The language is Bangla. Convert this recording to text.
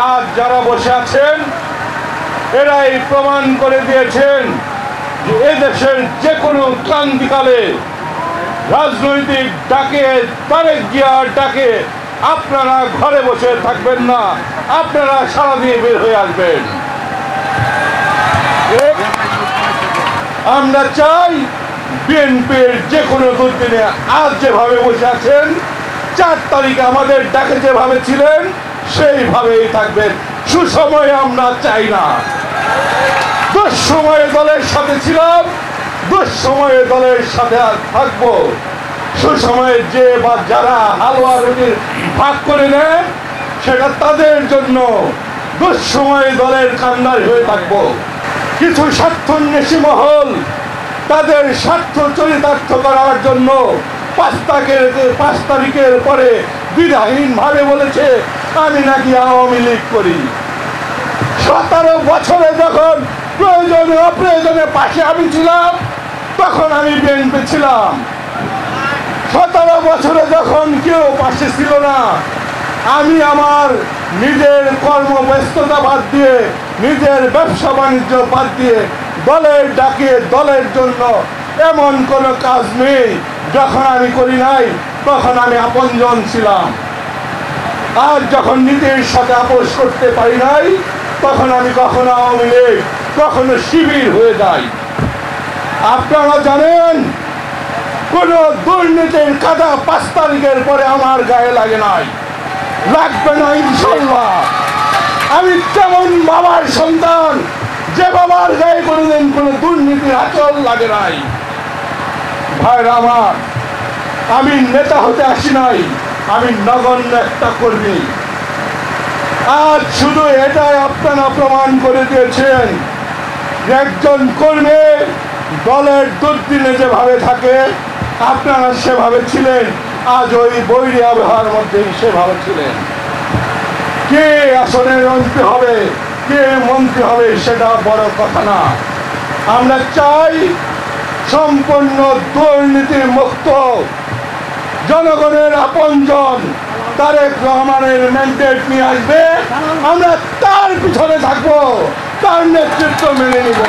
আজ যারা বসে আছেন এরাই প্রমাণ করে দিয়েছেন যে এদেশের যে কোনো ক্রান্তিকালে রাজনৈতিক ডাকে তারেক জিয়ার ডাকে আপনারা ঘরে বসে থাকবেন না, আপনারা সারা দিয়ে বের হয়ে আসবেন। আমরা চাই বিএনপির যে কোনো দুর্দিনে আজ যেভাবে বসে আছেন 4 তারিখে আমাদের ডাকে যেভাবে ছিলেন সেইভাবেই থাকবেন। সুসময়ে আমরা চাই না। দুঃসময়ে দলের সাথে ছিলাম, দুঃসময়ে দলের সাথে আর থাকবো। সুসময়ে যে বা যারা হালুয়া রুটির ভাগ করে নেন সেটা তাদের জন্য, দুঃসময়ে দলের কান্ডারি হয়ে থাকবো। কিছু স্বার্থন্বেষী মহল তাদের স্বার্থ চরিতার্থ করার জন্য 5 তারিখের পরে দ্বিধাহীন ভাবে বলেছে আমি নাকি আওয়ামী লীগ করি। 17 বছরে যখন প্রয়োজনে অপ্রয়োজনে পাশে আমি ছিলাম তখন আমি বিএনপি ছিলাম। 17 বছরে যখন কেউ পাশে ছিল না আমি আমার নিজের কর্মব্যস্ততা বাদ দিয়ে, নিজের ব্যবসা বাণিজ্য বাদ দিয়ে দলের ডাকে দলের জন্য এমন কোনো কাজ নেই যখন আমি করি নাই, তখন আমি আপনজন ছিলাম। আর যখন নীতির সাথে আপোষ করতে পারি নাই তখন আমি কখনো আওয়ামী লীগ, কখনো শিবির হয়ে যাই। আপনারা জানেন কোন দুর্নীতির কাদা 5 তারিখের পরে আমার গায়ে লাগে নাই, লাগবে না ইনশাল্লাহ। আমি তেমন বাবার সন্তান যে বাবার গায়ে কোনোদিন কোনো দুর্নীতির আচল লাগে নাই। ভাইরা আমার, আমি নেতা হতে আসি নাই, আমি নগণ্য একটা কর্মী। আজ শুধু এটাই আপনারা প্রমাণ করে দিয়েছেন যে একজন কর্মী দলের দুর্দিনে যেভাবে থাকে আপনারা সেভাবে ছিলেন, আজ ওই বৈরী আবহাওয়ার মধ্যেই সেভাবে ছিলেন। কে আসনে মন্ত্রী হবে, কে মন্ত্রী হবে সেটা বড় কথা না। আমরা চাই সম্পূর্ণ দুর্নীতি মুক্ত জনগণের আপনজন তারেক রহমানের ম্যান্ডেট নিয়ে আসবে, আমরা তার পিছনে থাকবো, তার নেতৃত্ব মেনে নিব।